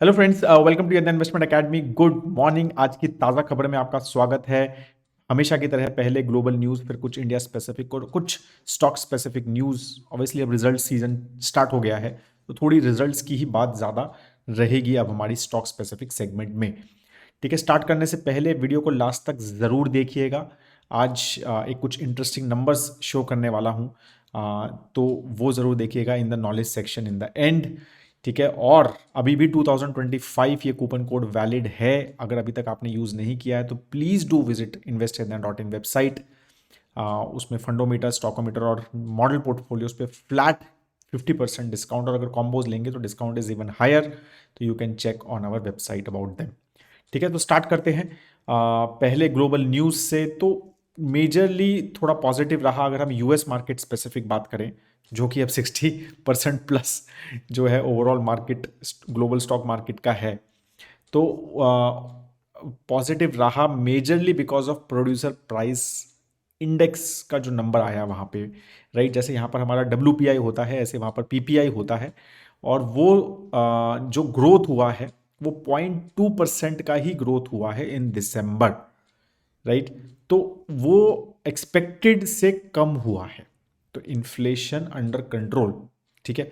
Hello friends, welcome to investment academy. Good morning. आज की ताज़ा खबर में आपका स्वागत है। हमेशा की तरह पहले ग्लोबल न्यूज़, फिर कुछ इंडिया स्पेसिफिक और कुछ स्टॉक स्पेसिफिक न्यूज़। ऑब्वियसली अब रिजल्ट सीजन स्टार्ट हो गया है, तो थोड़ी रिजल्ट्स की ही बात ज़्यादा रहेगी अब हमारी स्टॉक स्पेसिफिक सेगमेंट में। ठीक है, स्टार्ट करने से पहले वीडियो को लास्ट तक ज़रूर देखिएगा। आज एक कुछ इंटरेस्टिंग नंबर्स शो करने वाला हूँ, तो वो ज़रूर देखिएगा in the knowledge section in the end. ठीक है, और अभी भी 2025 ये कूपन कोड वैलिड है। अगर अभी तक आपने यूज़ नहीं किया है तो please do visit investindia.in website. उसमें फंडोमीटर, स्टॉकोमीटर और मॉडल पोर्टफोलियोज पे फ्लैट 50% डिस्काउंट, और अगर कॉम्बोज लेंगे तो डिस्काउंट इज इवन हायर। तो you can check on our website about them. ठीक है, तो स्टार्ट करते हैं। पहले ग्लोबल न्यूज़ से तो मेजरली थोड़ा पॉजिटिव रहा अगर हम यूएस मार्केट स्पेसिफिक बात करें, जो कि अब 60% प्लस जो है overall market global stock market का है। तो पॉजिटिव रहा majorly because of producer price index का जो नंबर आया वहाँ पे। राइट, जैसे यहाँ पर हमारा डब्ल्यू होता है, ऐसे वहाँ पर पीपीआई होता है। और वो जो ग्रोथ हुआ है वो 0.2% का ही ग्रोथ हुआ है इन दिसंबर। राइट, तो वो एक्सपेक्टेड से कम हुआ है। तो इन्फ्लेशन अंडर कंट्रोल। ठीक है,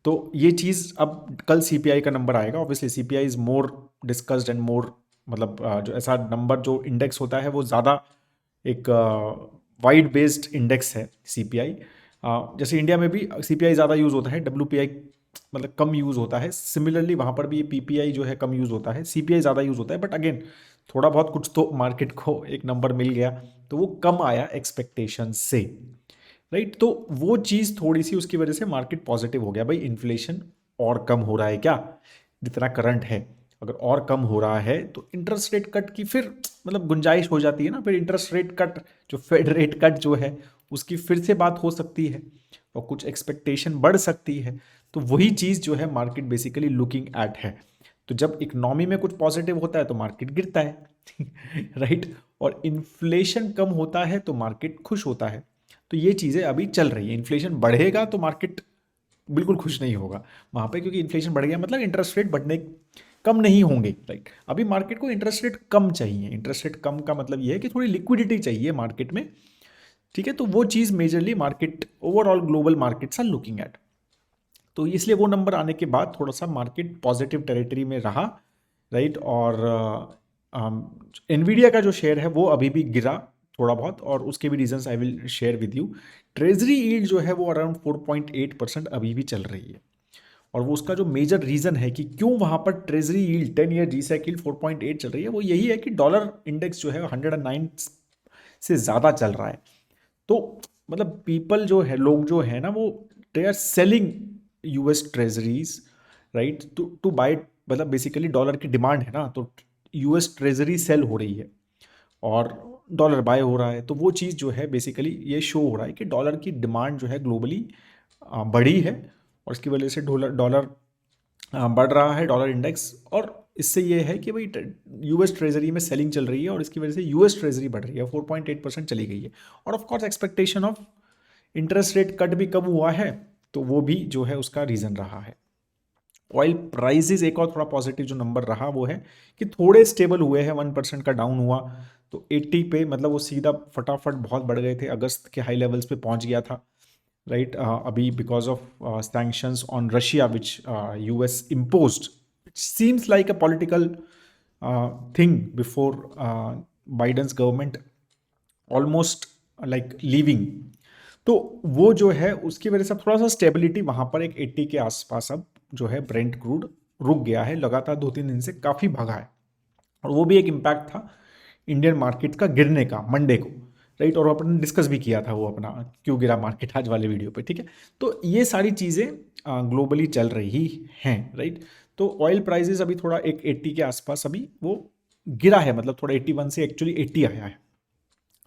तो ये चीज़ अब कल सीपीआई का नंबर आएगा। Obviously CPI is more discussed and more, मतलब जो ऐसा नंबर जो इंडेक्स होता है वो ज़्यादा एक वाइड बेस्ड इंडेक्स है सीपीआई। जैसे इंडिया में भी सीपीआई ज़्यादा यूज़ होता है, डब्ल्यूपीआई मतलब कम यूज़ होता है। सिमिलरली वहाँ पर भी ये पीपीआई जो है कम यूज़ होता है, सीपीआई ज़्यादा यूज़ होता है। बट अगेन थोड़ा बहुत कुछ तो मार्केट को एक नंबर मिल गया, तो वो कम आया एक्सपेक्टेशन से। राइट, तो वो चीज़ थोड़ी सी उसकी वजह से मार्केट पॉजिटिव हो गया। भाई इन्फ्लेशन और कम हो रहा है क्या, जितना करंट है अगर और कम हो रहा है तो इंटरेस्ट रेट कट की फिर मतलब गुंजाइश हो जाती है ना। फिर इंटरेस्ट रेट कट, जो फेड रेट कट जो है उसकी फिर से बात हो सकती है और कुछ एक्सपेक्टेशन बढ़ सकती है। तो वही चीज़ जो है मार्केट बेसिकली लुकिंग एट है। तो जब इकोनॉमी में कुछ पॉजिटिव होता है तो मार्केट गिरता है राइट, और इन्फ्लेशन कम होता है तो मार्केट खुश होता है। तो ये चीज़ें अभी चल रही है। इन्फ्लेशन बढ़ेगा तो मार्केट बिल्कुल खुश नहीं होगा वहाँ पे, क्योंकि इन्फ्लेशन बढ़ गया मतलब इंटरेस्ट रेट बढ़ने कम नहीं होंगे। राइट, अभी मार्केट को इंटरेस्ट रेट कम चाहिए। इंटरेस्ट रेट कम का मतलब ये है कि थोड़ी लिक्विडिटी चाहिए मार्केट में। ठीक है, तो वो चीज़ majorly market overall global markets are looking at. तो इसलिए वो नंबर आने के बाद थोड़ा सा मार्केट पॉजिटिव टेरिटरी में रहा। राइट, और एनवीडिया का जो शेयर है वो अभी भी गिरा थोड़ा बहुत, और उसके भी reasons I will share with you. Treasury yield जो है वो अराउंड 4.8% अभी भी चल रही है, और वो उसका जो मेजर रीजन है कि क्यों वहां पर ट्रेजरी यील्ड 10 ईयर जीसैक यील्ड 4.8 चल रही है, वो यही है कि डॉलर इंडेक्स जो है 109 से ज़्यादा चल रहा है। तो मतलब पीपल जो है, लोग जो है ना, वो they are selling US treasuries. Right, to buy, मतलब बेसिकली डॉलर की डिमांड है ना, तो यूएस ट्रेजरी सेल हो रही है और डॉलर बाय हो रहा है। तो वो चीज़ जो है बेसिकली ये शो हो रहा है कि डॉलर की डिमांड जो है ग्लोबली बढ़ी है, और इसकी वजह से डॉलर डॉलर बढ़ रहा है, डॉलर इंडेक्स। और इससे ये है कि भाई यूएस ट्रेजरी में सेलिंग चल रही है, और इसकी वजह से यूएस ट्रेजरी बढ़ रही है, 4.8% चली गई है। और of course expectation of interest rate cut भी कम हुआ है, तो वो भी जो है उसका रीज़न रहा है। ऑयल प्राइसेस एक और थोड़ा पॉजिटिव जो नंबर रहा वो है कि थोड़े स्टेबल हुए हैं, 1% का डाउन हुआ। तो 80 पे मतलब वो सीधा फटाफट बहुत बढ़ गए थे, अगस्त के हाई लेवल्स पे पहुंच गया था। राइट, अभी because of sanctions on Russia which US imposed, it seems like a political thing before Biden's government almost like leaving। तो वो जो है उसकी वजह से थोड़ा सा स्टेबिलिटी वहां पर एक 80 के आसपास अब जो है ब्रेंट क्रूड रुक गया है, लगातार 2-3 दिन से काफ़ी भगा है। और वो भी एक इम्पैक्ट था इंडियन मार्केट का गिरने का मंडे को। राइट, और अपन ने डिस्कस भी किया था वो अपना क्यों गिरा मार्केट आज वाले वीडियो पे। ठीक है, तो ये सारी चीज़ें ग्लोबली चल रही हैं। राइट, तो ऑयल प्राइसेस अभी थोड़ा एक 80 के आसपास अभी वो गिरा है, मतलब थोड़ा 81 से एक्चुअली 80 आया है।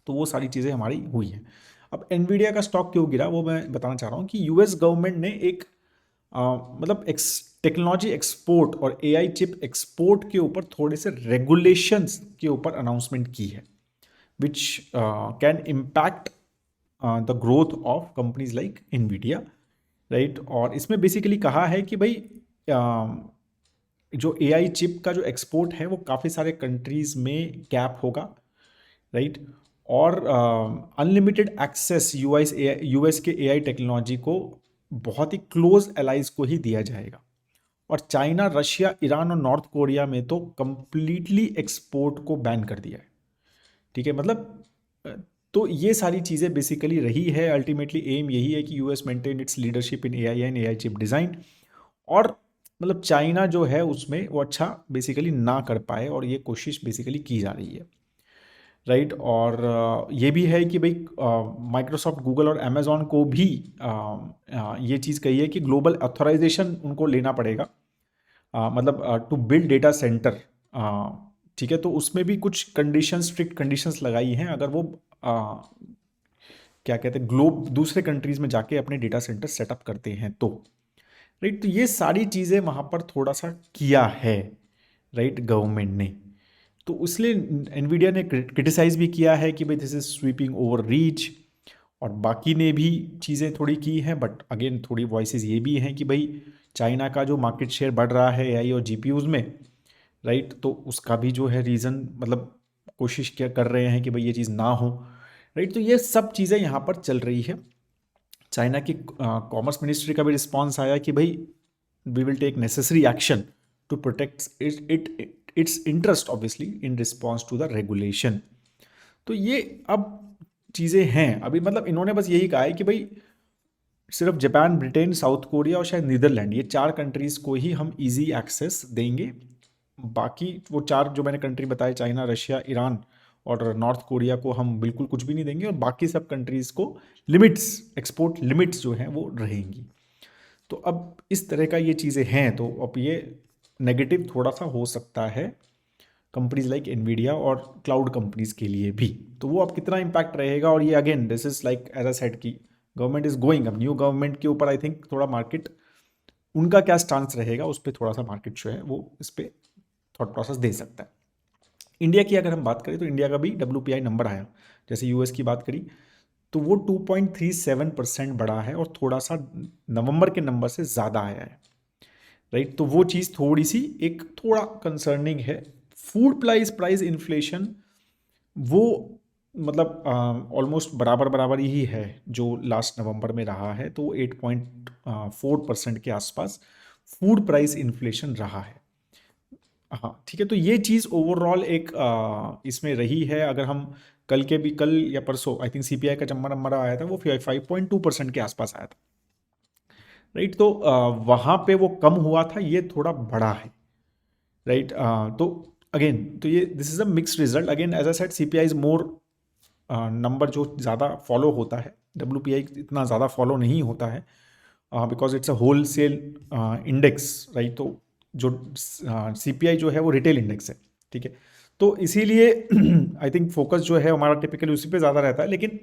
तो वो सारी चीज़ें हमारी हुई हैं। अब एनवीडिया का स्टॉक क्यों गिरा वो मैं बताना चाह रहा हूँ कि यूएस गवर्नमेंट ने एक मतलब टेक्नोलॉजी एक्सपोर्ट और एआई चिप एक्सपोर्ट के ऊपर थोड़े से रेगुलेशंस के ऊपर अनाउंसमेंट की है, which can impact the growth of companies like Nvidia. Right, और इसमें बेसिकली कहा है कि भाई जो एआई चिप का जो एक्सपोर्ट है वो काफ़ी सारे कंट्रीज़ में कैप होगा, राइट। और अनलिमिटेड एक्सेस यूएस के एआई टेक्नोलॉजी को बहुत ही क्लोज एलाइज को ही दिया जाएगा। और चाइना, रशिया, ईरान और नॉर्थ कोरिया में तो कंप्लीटली एक्सपोर्ट को बैन कर दिया है, ठीक है। मतलब अ, तो ये सारी चीज़ें बेसिकली रही है। अल्टीमेटली एम यही है कि US maintain its leadership in AI and AI chip design, और मतलब चाइना जो है उसमें वो अच्छा बेसिकली ना कर पाए, और ये कोशिश बेसिकली की जा रही है, राइट। और ये भी है कि भाई माइक्रोसॉफ्ट, गूगल और अमेज़ॉन को भी ये चीज़ कही है कि ग्लोबल ऑथराइजेशन उनको लेना पड़ेगा, मतलब टू बिल्ड डेटा सेंटर, ठीक है। तो उसमें भी कुछ कंडीशंस, स्ट्रिक्ट कंडीशंस लगाई हैं, अगर वो क्या कहते हैं ग्लोब दूसरे कंट्रीज़ में जाके अपने डेटा सेंटर सेटअप करते हैं तो, राइट। तो ये सारी चीज़ें वहाँ पर थोड़ा सा किया है, राइट, गवर्नमेंट ने। तो इसलिए एनवीडिया ने क्रिटिसाइज भी किया है कि भाई this is sweeping over reach, और बाकी ने भी चीज़ें थोड़ी की हैं, बट अगेन थोड़ी वॉइसेस ये भी हैं कि भाई चाइना का जो मार्केट शेयर बढ़ रहा है एआई और जीपीयूज में, राइट, तो उसका भी जो है रीज़न, मतलब कोशिश क्या कर रहे हैं कि भाई ये चीज़ ना हो, राइट। तो ये सब चीज़ें यहाँ पर चल रही है। चाइना की कॉमर्स मिनिस्ट्री का भी रिस्पॉन्स आया कि भाई we will take necessary action to protect its interest obviously in response to the regulation. तो ये अब चीज़ें हैं अभी, मतलब इन्होंने बस यही कहा है कि भाई सिर्फ जापान, ब्रिटेन, साउथ कोरिया और शायद नीदरलैंड, ये 4 कंट्रीज़ को ही हम इजी एक्सेस देंगे। बाकी वो 4 जो मैंने कंट्री बताए, चाइना, रशिया, ईरान और नॉर्थ कोरिया को हम बिल्कुल कुछ भी नहीं देंगे, और बाकी सब कंट्रीज़ को लिमिट्स, एक्सपोर्ट लिमिट्स जो हैं वो रहेंगी। तो अब इस तरह का ये चीज़ें हैं, तो अब ये नेगेटिव थोड़ा सा हो सकता है कंपनीज लाइक एनवीडिया और क्लाउड कंपनीज के लिए भी। तो वो अब कितना इम्पैक्ट रहेगा, और ये again this is like as I said की गवर्नमेंट इज गोइंग, अब न्यू गवर्नमेंट के ऊपर आई थिंक थोड़ा मार्केट, उनका क्या स्टांस रहेगा उस पर थोड़ा सा मार्केट जो है वो इस पर थॉट प्रोसेस दे सकता है। इंडिया की अगर हम बात करें तो इंडिया का भी WPI नंबर आया, जैसे यूएस की बात करी तो वो 2.37% बढ़ा है, और थोड़ा सा नवंबर के नंबर से ज़्यादा आया है, राइट। तो वो चीज़ थोड़ी सी एक थोड़ा कंसर्निंग है। फूड प्राइस इन्फ्लेशन वो मतलब ऑलमोस्ट बराबर बराबर ही है जो लास्ट नवंबर में रहा है, तो 8.4% के आसपास फूड प्राइस इन्फ्लेशन रहा है। हाँ, ठीक है। तो ये चीज़ ओवरऑल एक इसमें रही है। अगर हम कल या परसों आई थिंक सीपीआई का जम्मा नंबर आया था, वो 5.2% के आसपास आया था, राइट। तो वहाँ पे वो कम हुआ था, ये थोड़ा बड़ा है, राइट। तो अगेन तो ये this is a mixed result. Again as I said CPI is more number जो ज़्यादा फॉलो होता है, WPI इतना ज़्यादा फॉलो नहीं होता है, because it's a wholesale index, right. तो जो CPI जो है वो रिटेल इंडेक्स है, ठीक है। तो इसीलिए आई थिंक फोकस जो है हमारा टिपिकली उसी पे ज़्यादा रहता है, लेकिन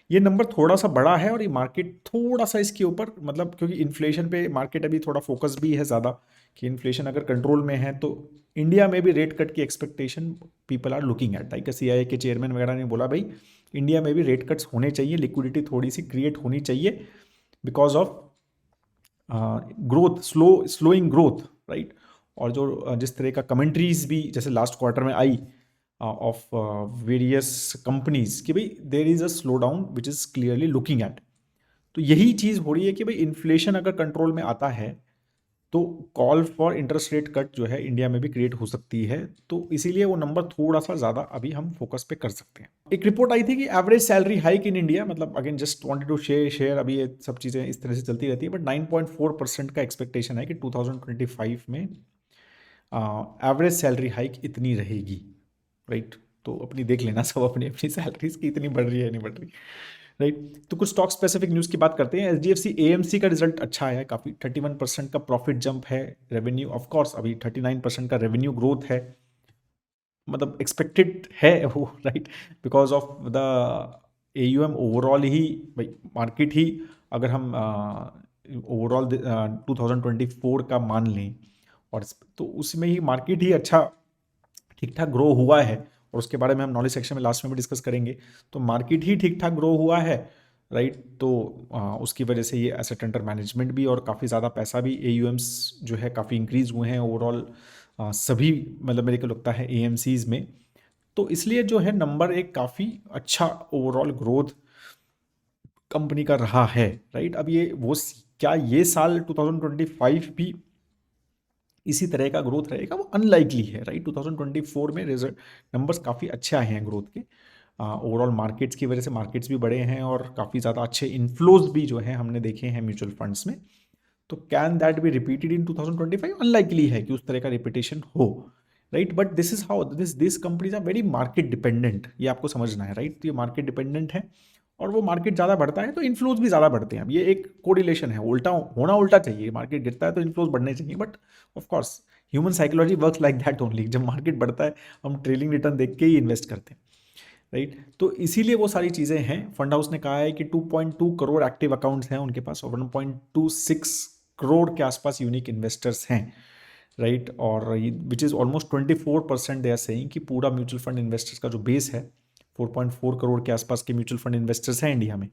ये नंबर थोड़ा सा बड़ा है, और ये मार्केट थोड़ा सा इसके ऊपर, मतलब क्योंकि इन्फ्लेशन पे मार्केट अभी थोड़ा फोकस भी है ज़्यादा, कि इन्फ्लेशन अगर कंट्रोल में है तो इंडिया में भी रेट कट की expectation people are looking at, like CII के चेयरमैन वगैरह ने बोला भाई इंडिया में भी रेट कट्स होने चाहिए, लिक्विडिटी थोड़ी सी क्रिएट होनी चाहिए because of growth, slowing growth, right. और जो जिस तरह का कमेंट्रीज भी जैसे लास्ट क्वार्टर में आई ऑफ वेरियस कंपनीज कि भाई there is a slow down which is clearly looking at, तो यही चीज़ हो रही है कि भाई इन्फ्लेशन अगर कंट्रोल में आता है तो call for interest rate cut जो है इंडिया में भी क्रिएट हो सकती है। तो इसीलिए वो नंबर थोड़ा सा ज़्यादा अभी हम फोकस पे कर सकते हैं। एक रिपोर्ट आई थी कि average salary hike in India, मतलब again just wanted to share अभी ये सब चीज़ें इस तरह से चलती रहती है, बट 9.4% का एक्सपेक्टेशन है कि 2025 में एवरेज सैलरी हाइक इतनी रहेगी, राइट। तो अपनी देख लेना सब अपनी अपनी सैलरीज की इतनी बढ़ रही है नहीं बढ़ रही, राइट। तो कुछ स्टॉक स्पेसिफिक न्यूज़ की बात करते हैं। HDFC AMC का रिजल्ट अच्छा आया है काफ़ी, 31% का प्रॉफिट जंप है, रेवेन्यू ऑफ कोर्स अभी 39% का रेवेन्यू ग्रोथ है, मतलब एक्सपेक्टेड है वो, right, because of the AUM overall ही, भाई मार्केट ही अगर हम ओवरऑल 2024 का मान लें, और तो उसमें ही मार्केट ही अच्छा ठीक ठाक ग्रो हुआ है, और उसके बारे में हम नॉलेज सेक्शन में लास्ट में भी डिस्कस करेंगे। तो मार्केट ही ठीक ठाक ग्रो हुआ है, राइट। तो उसकी वजह से ये एसेट अंडर मैनेजमेंट भी और काफ़ी ज़्यादा पैसा भी AUMs जो है काफ़ी इंक्रीज हुए हैं ओवरऑल सभी, मतलब मेरे को लगता है AMCs में। तो इसलिए जो है नंबर एक काफ़ी अच्छा ओवरऑल ग्रोथ कंपनी का रहा है, राइट। अब ये वो क्या ये साल 2025 भी इसी तरह का ग्रोथ रहेगा, वो अनलाइकली है, राइट। 2024 में रिजल्ट नंबर्स काफ़ी अच्छे आए हैं ग्रोथ के ओवरऑल मार्केट्स की वजह से। मार्केट्स भी बड़े हैं और काफ़ी ज़्यादा अच्छे इन्फ्लोज भी जो हैं हमने देखे हैं म्यूचुअल फंड्स में। तो can that be repeated in 2025? Unlikely है कि उस तरह का रिपीटेशन हो, right. But this is how this companies are very market dependent, ये आपको समझना है, राइट। तो ये मार्केट डिपेंडेंट है और वो मार्केट ज़्यादा बढ़ता है तो इन्फ्लोज भी ज़्यादा बढ़ते हैं। अब ये एक कोरिलेशन है, उल्टा होना उल्टा चाहिए, मार्केट गिरता है तो इन्फ्लोज बढ़ने चाहिए, but of course human psychology works like that only. जब मार्केट बढ़ता है हम ट्रेलिंग रिटर्न देख के ही इन्वेस्ट करते हैं, राइट। तो इसीलिए वो सारी चीज़ें हैं। फंड हाउस ने कहा है कि 2.2 करोड़ एक्टिव अकाउंट्स हैं उनके पास और 1.26 करोड़ के आसपास यूनिक इन्वेस्टर्स हैं, राइट। और which is almost 24% they are saying कि पूरा म्यूचुअल फंड इन्वेस्टर्स का जो बेस है 4.4 करोड़ के आसपास के म्यूचुअल फंड इन्वेस्टर्स हैं इंडिया में।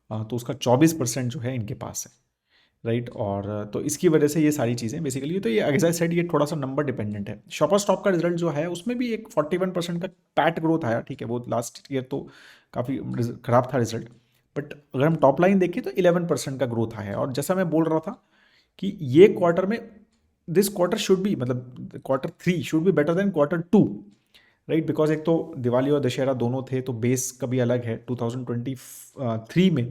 तो उसका 24% जो है इनके पास है, राइट। और तो इसकी वजह से ये सारी चीज़ें बेसिकली, तो ये एज आई सेड ये थोड़ा सा नंबर डिपेंडेंट है। शॉपर स्टॉप का रिजल्ट जो है उसमें भी एक 41% का पैट ग्रोथ आया, ठीक है। वो लास्ट ईयर तो काफ़ी खराब था रिजल्ट, बट अगर हम टॉप लाइन देखें तो 11% का ग्रोथ आया है। और जैसा मैं बोल रहा था कि ये क्वार्टर में दिस क्वार्टर शुड बी, मतलब Q3 should be better than Q2, right. Because एक तो दिवाली और दशहरा दोनों थे तो बेस कभी अलग है। 2023 में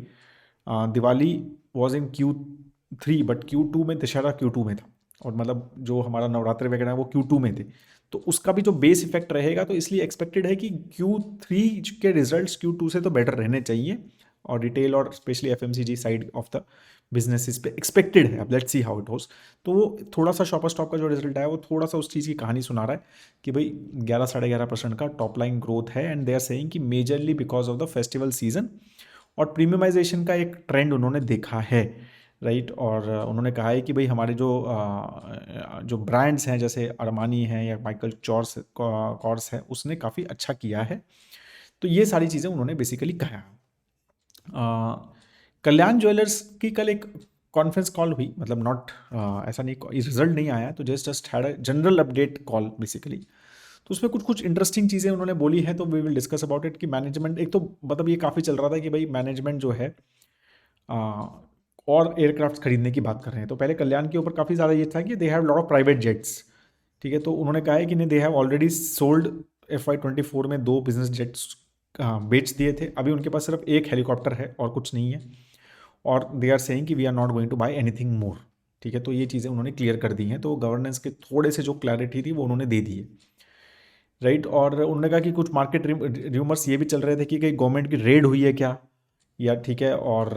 Diwali was in Q3 but Q2 में दशहरा Q2 में था, और मतलब जो हमारा नवरात्रि वगैरह है वो Q2 में थे। तो उसका भी जो बेस इफेक्ट रहेगा, तो इसलिए एक्सपेक्टेड है कि Q3 के रिजल्ट्स Q2 से तो बेटर रहने चाहिए। और रिटेल और specially FMCG side of the businesses पे एक्सपेक्टेड है। अब लेट्स सी हाउ इट होस। तो वो थोड़ा सा शॉपर स्टॉप का जो रिजल्ट आया वो थोड़ा सा उस चीज़ की कहानी सुना रहा है कि भाई 11-11.5% का टॉप लाइन ग्रोथ है, एंड दे आर सेइंग कि majorly because of the festival season और प्रीमियमाइजेशन का एक ट्रेंड उन्होंने देखा है, राइट। और उन्होंने कहा है कि भाई हमारे जो ब्रांड्स हैं जैसे अरमानी है या माइकल कॉर्स है उसने काफ़ी अच्छा किया है। तो ये सारी चीज़ें उन्होंने बेसिकली कहा। कल्याण ज्वेलर्स की कल एक कॉन्फ्रेंस कॉल हुई, मतलब नॉट ऐसा नहीं रिजल्ट नहीं आया, तो just had a general update call basically. तो उसमें कुछ कुछ इंटरेस्टिंग चीज़ें उन्होंने बोली हैं, तो we will discuss about it. कि मैनेजमेंट एक तो मतलब ये काफ़ी चल रहा था कि भाई मैनेजमेंट जो है और एयरक्राफ्ट खरीदने की बात कर रहे हैं। तो पहले कल्याण के ऊपर काफ़ी ज़्यादा ये था कि they have lot of private jets, ठीक है। तो उन्होंने कहा है कि नहीं, they have already sold FY24 में 2 बिजनेस जेट्स बेच दिए थे। अभी उनके पास सिर्फ एक हेलीकॉप्टर है और कुछ नहीं है, और दे आर सेइंग कि we are not going to buy anything more, ठीक है। तो ये चीज़ें उन्होंने क्लियर कर दी हैं। तो गवर्नेंस के थोड़े से जो क्लैरिटी थी वो उन्होंने दे दी है, राइट। और उन्होंने कहा कि कुछ मार्केट र्यूमर्स ये भी चल रहे थे कि कहीं गवर्नमेंट की रेड हुई है क्या, या ठीक है। और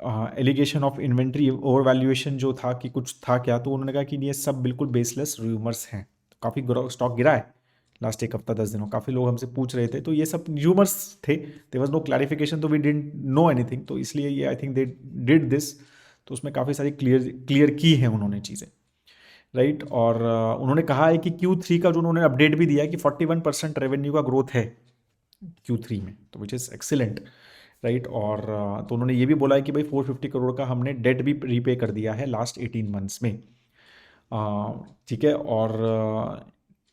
allegation of inventory over valuation जो था कि कुछ था क्या, तो उन्होंने कहा कि ये सब बिल्कुल बेसलेस र्यूमर्स हैं। तो काफ़ी स्टॉक गिरा है लास्ट एक हफ्ता 10 दिनों। काफ़ी लोग हमसे पूछ रहे थे, तो ये सब र्यूमर्स थे, देयर वाज नो क्लैरिफिकेशन, तो वी डिडंट नो एनीथिंग। तो इसलिए ये I think they did this. तो उसमें काफ़ी सारी क्लियर की हैं उन्होंने चीज़ें, राइट। और उन्होंने कहा है कि Q3 का जो उन्होंने अपडेट भी दिया है कि 41% रेवेन्यू का ग्रोथ है Q3 में, तो विच इज़ एक्सीलेंट, राइट। और तो उन्होंने ये भी बोला है कि भाई 450 करोड़ का हमने डेट भी रीपे कर दिया है लास्ट 18 मंथ्स में, ठीक है। और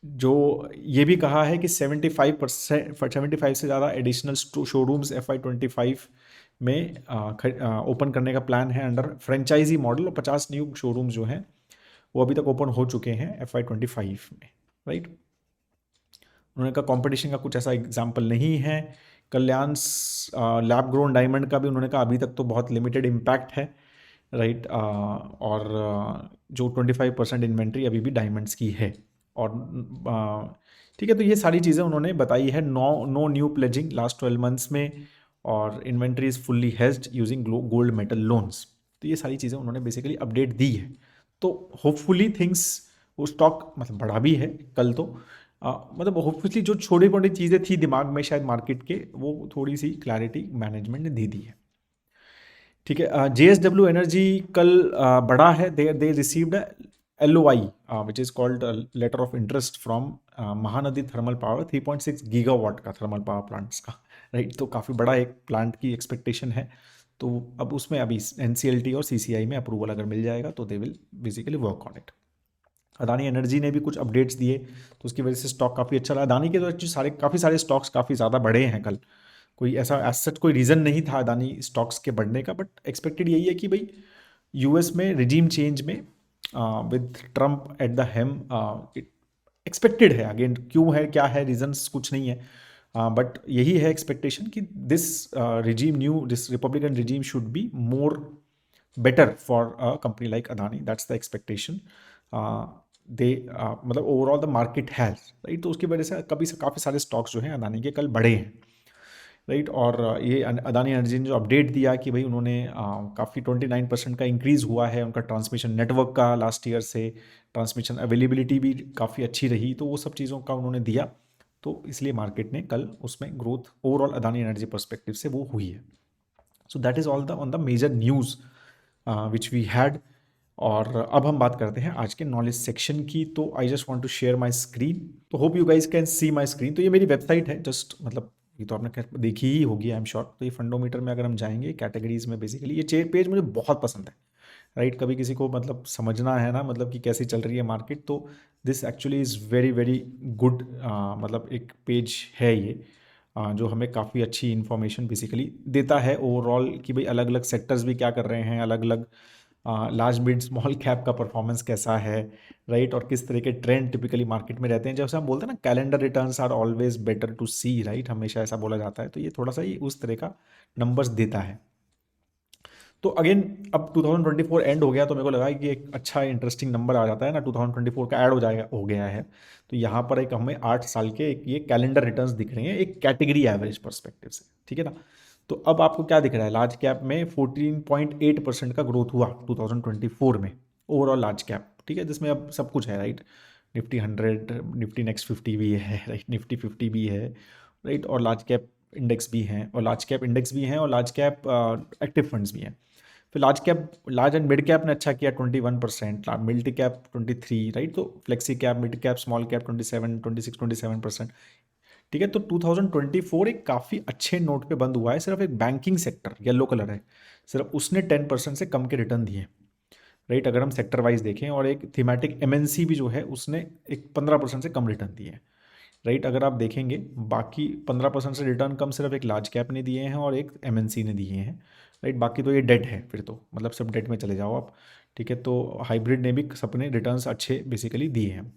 जो ये भी कहा है कि 75 से ज़्यादा एडिशनल शोरूम्स FY25 में ओपन करने का प्लान है अंडर फ्रेंचाइजी मॉडल, और 50 न्यू शोरूम्स जो हैं वो अभी तक ओपन हो चुके हैं FY25 में, राइट। उन्होंने कहा कंपटीशन का कुछ ऐसा एग्जाम्पल नहीं है। कल्याण लैब ग्रोन डायमंड का भी उन्होंने कहा अभी तक तो बहुत लिमिटेड इम्पैक्ट है, राइट। और जो 25% इन्वेंट्री अभी भी डायमंड्स की है, और ठीक है। तो ये सारी चीज़ें उन्होंने बताई है। No new pledging last 12 months में, और inventory is fully hedged using gold metal loans. तो ये सारी चीज़ें उन्होंने बेसिकली अपडेट दी है। तो होपफुली थिंग्स, वो स्टॉक मतलब बढ़ा भी है कल तो, मतलब होपफुली जो छोटी मोटी चीज़ें थी दिमाग में शायद मार्केट के, वो थोड़ी सी क्लैरिटी मैनेजमेंट ने दे दी है, ठीक है। JSW एनर्जी कल बढ़ा है। They received LOI which is called letter of interest from Mahanadi thermal power, 3.6 gigawatt का थर्मल पावर प्लांट्स का, राइट। तो काफ़ी बड़ा एक प्लांट की एक्सपेक्टेशन है। तो अब उसमें अभी NCLT और CCI में अप्रूवल अगर मिल जाएगा तो they will basically work on it. Adani energy ने भी कुछ अपडेट्स दिए तो उसकी वजह से स्टॉक काफ़ी अच्छा रहा। अदानी के तो एक्चुअली काफ़ी सारे स्टॉक्स काफ़ी ज़्यादा बढ़े हैं कल। कोई ऐसा एज कोई रीज़न नहीं था अदानी स्टॉक्स के बढ़ने का, बट एक्सपेक्टेड यही है कि भाई US में रिजीम चेंज में with Trump at the helm, expected है। अगेन क्यों है क्या है रीजंस कुछ नहीं है, बट यही है एक्सपेक्टेशन कि this regime this Republican regime should be more better for a company like Adani. That's the expectation they, मतलब overall the market has, right. तो उसकी वजह से काफ़ी सारे स्टॉक्स जो हैं अदानी के कल बढ़े हैं, राइट। और ये अदानी एनर्जी ने जो अपडेट दिया कि भाई उन्होंने काफ़ी 29% का इंक्रीज़ हुआ है उनका ट्रांसमिशन नेटवर्क का लास्ट ईयर से, ट्रांसमिशन अवेलेबिलिटी भी काफ़ी अच्छी रही, तो वो सब चीज़ों का उन्होंने दिया। तो इसलिए मार्केट ने कल उसमें growth overall Adani energy perspective से वो हुई है। So that is all the on the major news which we had. और अब हम बात करते हैं आज के नॉलेज सेक्शन की। तो I just want to share my screen, तो hope you guys can see my screen. तो ये मेरी वेबसाइट है, जस्ट मतलब ये तो आपने देखी ही होगी आई एम श्योर। तो ये फंडोमीटर में अगर हम जाएंगे कैटेगरीज में, बेसिकली ये पेज मुझे बहुत पसंद है, राइट। कभी किसी को मतलब समझना है ना, मतलब कि कैसे चल रही है मार्केट, तो this actually is very very good, मतलब एक पेज है ये, जो हमें काफ़ी अच्छी इन्फॉर्मेशन बेसिकली देता है ओवरऑल कि भाई अलग अलग सेक्टर्स भी क्या कर रहे हैं, अलग अलग लार्ज मिड स्मॉल कैप का परफॉर्मेंस कैसा है, राइट। और किस तरह के ट्रेंड टिपिकली मार्केट में रहते हैं। जैसे हम बोलते हैं ना calendar returns are always better to see, right, हमेशा ऐसा बोला जाता है। तो ये थोड़ा सा ही उस तरह का नंबर्स देता है। तो अगेन अब 2024 एंड हो गया तो मेरे को लगा कि एक अच्छा इंटरेस्टिंग नंबर आ जाता है ना, 2024 का ऐड हो गया है। तो यहाँ पर एक हमें 8 साल के एक ये कैलेंडर रिटर्न्स दिख रहे हैं एक कैटेगरी एवरेज परस्पेक्टिव से, ठीक है ना। तो अब आपको क्या दिख रहा है, लार्ज कैप में 14.8% का ग्रोथ हुआ 2024 में ओवरऑल लार्ज कैप, ठीक है, जिसमें अब सब कुछ है, राइट। निफ्टी 100, निफ्टी नेक्स्ट 50 भी है, राइट, निफ्टी 50 भी है, राइट। और लार्ज कैप इंडेक्स भी हैं, और लार्ज कैप इंडेक्स भी हैं, और लार्ज कैप एक्टिव फंड्स भी हैं। फिर लार्ज एंड मिड कैप ने अच्छा किया 21%, मिड कैप 23, राइट। तो flexi cap, mid cap, small cap 27, 26, 27%, ठीक है। तो 2024 एक काफ़ी अच्छे नोट पे बंद हुआ है। सिर्फ एक बैंकिंग सेक्टर येलो कलर है, सिर्फ उसने 10% से कम के रिटर्न दिए, राइट, अगर हम सेक्टर वाइज देखें। और एक थीमेटिक MNC भी जो है उसने एक 15% से कम रिटर्न दिए हैं, राइट। अगर आप देखेंगे बाकी 15% से रिटर्न कम सिर्फ एक लार्ज कैप ने दिए हैं और एक MNC ने दिए हैं, राइट। बाकी तो ये डेट है, फिर तो मतलब सब डेट में चले जाओ आप, ठीक है। तो हाइब्रिड ने भी सबने रिटर्न्स अच्छे बेसिकली दिए हैं।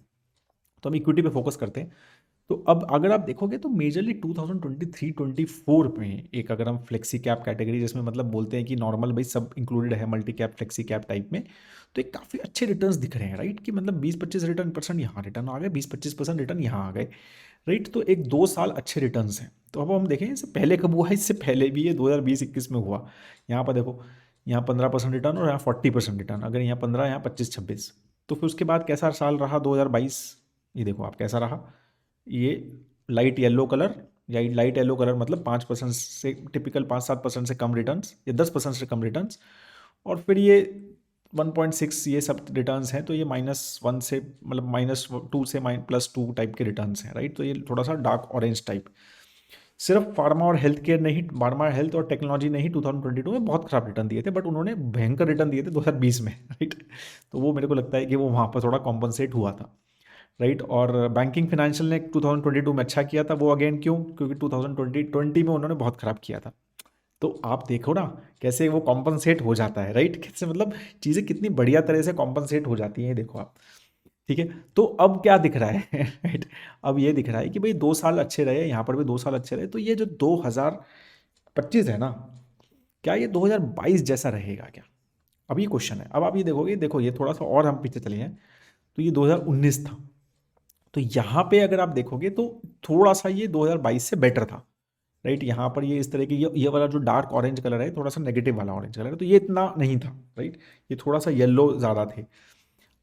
तो हम इक्विटी पे फोकस करते हैं। तो अब अगर आप देखोगे तो मेजरली 2023-24 में एक अगर हम फ्लेक्सी कैप कैटेगरी, जिसमें मतलब बोलते हैं कि नॉर्मल भाई सब इंक्लूडेड है, multi cap flexi cap type में, तो एक काफ़ी अच्छे रिटर्न्स दिख रहे हैं, राइट। कि मतलब 20-25 रिटर्न परसेंट यहाँ रिटर्न आ गए, 20-25% रिटर्न यहाँ आ गए, राइट। तो एक 2 साल अच्छे रिटर्न्स हैं। तो अब हम देखें इससे पहले कब हुआ, इससे पहले भी ये 2020-21 में हुआ। यहाँ पर देखो, यहाँ 15% रिटर्न और यहाँ 40% रिटर्न, अगर यहाँ 15, यहाँ 25-26। तो फिर उसके बाद कैसा साल रहा 2022, ये देखो आप कैसा रहा। ये लाइट येलो कलर, या लाइट येलो कलर मतलब 5% से टिपिकल 5-7% से कम रिटर्न्स, या 10% से कम रिटर्न्स। और फिर ये 1.6 ये सब रिटर्न्स हैं। तो ये -1 से मतलब -2 से +2 टाइप के रिटर्न्स हैं, राइट। तो ये थोड़ा सा डार्क ऑरेंज टाइप। सिर्फ फार्मा और हेल्थ केयर नहीं, फार्मा हेल्थ और टेक्नोलॉजी नहीं 2022 में बहुत खराब रिटर्न दिए थे, बट उन्होंने भयंकर रिटर्न दिए थे 2020 में, राइट। तो वो मेरे को लगता है कि वो वहाँ पर थोड़ा कॉम्पनसेट हुआ था, राइट। और बैंकिंग फाइनेंशियल ने 2022 में अच्छा किया था। वो अगेन क्यों, क्योंकि 2020 में उन्होंने बहुत ख़राब किया था। तो आप देखो ना कैसे वो कॉम्पनसेट हो जाता है, राइट। कैसे मतलब चीज़ें कितनी बढ़िया तरह से कॉम्पनसेट हो जाती हैं, देखो आप, ठीक है। तो अब क्या दिख रहा है, राइट। अब ये दिख रहा है कि भाई 2 साल अच्छे रहे, यहाँ पर भी 2 साल अच्छे रहे। तो ये जो 2025 है ना, क्या ये 2022 जैसा रहेगा क्या, अब ये क्वेश्चन है। अब आप ये देखोगे, देखो ये थोड़ा सा और हम पीछे चले हैं, तो ये 2019 था। तो यहाँ पे अगर आप देखोगे तो थोड़ा सा ये 2022 से बेटर था, राइट। यहाँ पर ये इस तरह की ये वाला जो डार्क ऑरेंज कलर है, थोड़ा सा नेगेटिव वाला ऑरेंज कलर है, तो ये इतना नहीं था, राइट। ये थोड़ा सा येलो ज़्यादा थे।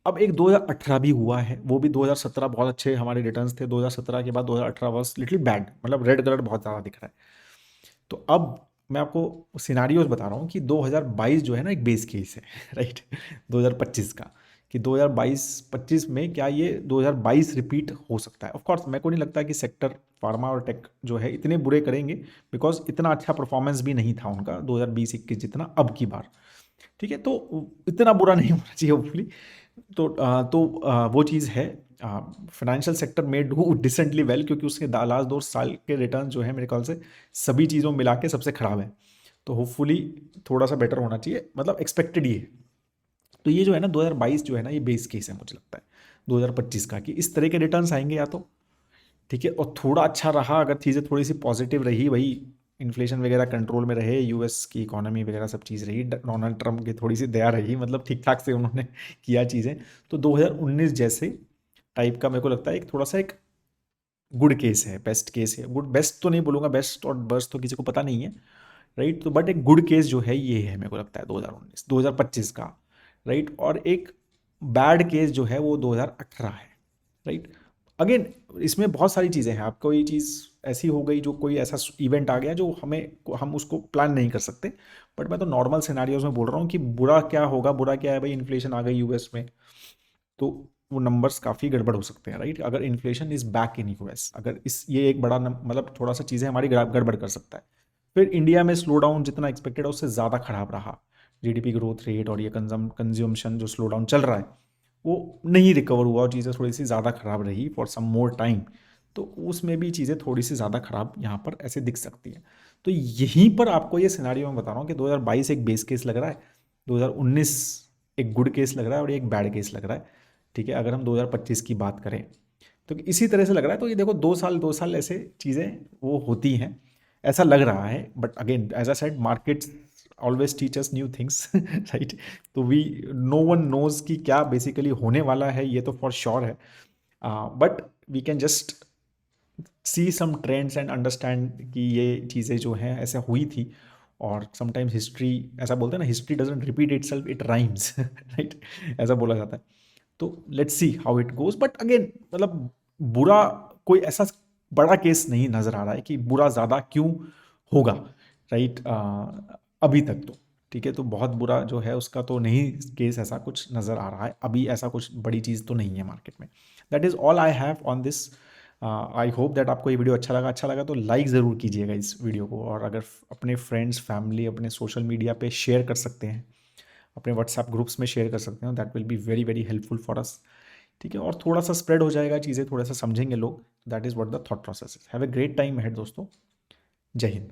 अब एक 2018 भी हुआ है, वो भी 2017 बहुत अच्छे हमारे रिटर्न्स थे। 2017 के बाद 2018 वाज लिटिल बैड, मतलब रेड कलर बहुत ज़्यादा दिख रहा है। तो अब मैं आपको सिनारियोज बता रहा हूँ कि 2022 जो है ना एक बेस केस है, राइट, 2025 का, कि 2022-25 में क्या ये 2022 रिपीट हो सकता है। ऑफ कोर्स मेरे को नहीं लगता कि सेक्टर फार्मा और टेक जो है इतने बुरे करेंगे, बिकॉज इतना अच्छा परफॉर्मेंस भी नहीं था उनका 2020-21 जितना अब की बार। ठीक है, तो इतना बुरा नहीं होना चाहिए होपफुली। तो वो चीज़ है। फाइनेंशियल सेक्टर में डू डिसेंटली वेल, क्योंकि उसके लास्ट 2 साल के रिटर्न जो है मेरे ख्याल से सभी चीज़ों में मिला के सबसे खराब है। तो होपफुली थोड़ा सा बेटर होना चाहिए, मतलब एक्सपेक्टेड ही है। तो ये जो है ना 2022 जो है ना, ये बेस केस है मुझे लगता है 2025 का, कि इस तरह के रिटर्न्स आएंगे या तो। ठीक है, और थोड़ा अच्छा रहा अगर चीज़ें थोड़ी सी पॉजिटिव रही, वही इन्फ्लेशन वगैरह कंट्रोल में रहे, यूएस की इकोनॉमी वगैरह सब चीज़ रही, डोनाल्ड ट्रम्प की थोड़ी सी दया रही, मतलब ठीक ठाक से उन्होंने किया चीज़ें, तो 2019 जैसे टाइप का मेरे को लगता है एक थोड़ा सा एक गुड केस है, बेस्ट केस है। गुड बेस्ट तो नहीं बोलूँगा, बेस्ट और वर्स्ट तो किसी को पता नहीं है, राइट। तो बट एक गुड केस जो है ये है मेरे को लगता है 2025 का, राइट। और एक बैड केस जो है वो 2018 है, राइट। अगेन इसमें बहुत सारी चीज़ें हैं, आपको ये चीज़ ऐसी हो गई जो कोई ऐसा इवेंट आ गया जो हम उसको प्लान नहीं कर सकते। बट मैं तो नॉर्मल सिनेरियोज में बोल रहा हूँ कि बुरा क्या होगा, बुरा क्या है भाई, इन्फ्लेशन आ गई यूएस में, तो वो नंबर्स काफ़ी गड़बड़ हो सकते हैं, राइट। अगर inflation is back in US, अगर इस ये एक बड़ा मतलब थोड़ा सा चीज़ें हमारी गड़बड़ कर सकता है। फिर इंडिया में स्लो डाउन जितना एक्सपेक्टेड है उससे ज़्यादा खराब रहा, जीडीपी ग्रोथ रेट और ये कंज्यूमशन जो स्लो डाउन चल रहा है वो नहीं रिकवर हुआ और चीज़ें थोड़ी सी ज़्यादा ख़राब रही फॉर सम मोर टाइम, तो उसमें भी चीज़ें थोड़ी सी ज़्यादा ख़राब यहाँ पर ऐसे दिख सकती हैं। तो यहीं पर आपको ये सिनारियो मैं बता रहा हूँ कि 2022 एक बेस केस लग रहा है, 2019 एक गुड केस लग रहा है और एक बैड केस लग रहा है। ठीक है, अगर हम 2025 की बात करें तो इसी तरह से लग रहा है। तो ये देखो 2 साल ऐसे चीज़ें वो होती हैं, ऐसा लग रहा है। But again as I said, markets always teach us new things, right. तो वी नो वन नोज कि क्या बेसिकली होने वाला है, ये तो फॉर श्योर है। But we can just see some trends and understand कि ये चीज़ें जो हैं ऐसे हुई थी। और समटाइम्स हिस्ट्री, ऐसा बोलते हैं ना, history doesn't repeat it self, it rhymes, right, ऐसा बोला जाता है। तो let's see how it goes. But again मतलब बुरा कोई ऐसा बड़ा केस नहीं नज़र आ रहा है कि बुरा ज़्यादा क्यों होगा, राइट, अभी तक तो। ठीक है, तो बहुत बुरा जो है उसका तो नहीं केस ऐसा कुछ नज़र आ रहा है अभी, ऐसा कुछ बड़ी चीज़ तो नहीं है मार्केट में। That is all I have on this. I hope that आपको ये वीडियो अच्छा लगा तो लाइक ज़रूर कीजिएगा इस वीडियो को, और अगर अपने फ्रेंड्स फैमिली अपने सोशल मीडिया पे शेयर कर सकते हैं, अपने व्हाट्सएप ग्रुप्स में शेयर कर सकते हैं, that will be very very helpful for us. ठीक है, और थोड़ा सा स्प्रेड हो जाएगा चीज़ें, थोड़ा सा समझेंगे लोग। That is what the thought process is. Have a great time ahead दोस्तों। जय हिंद।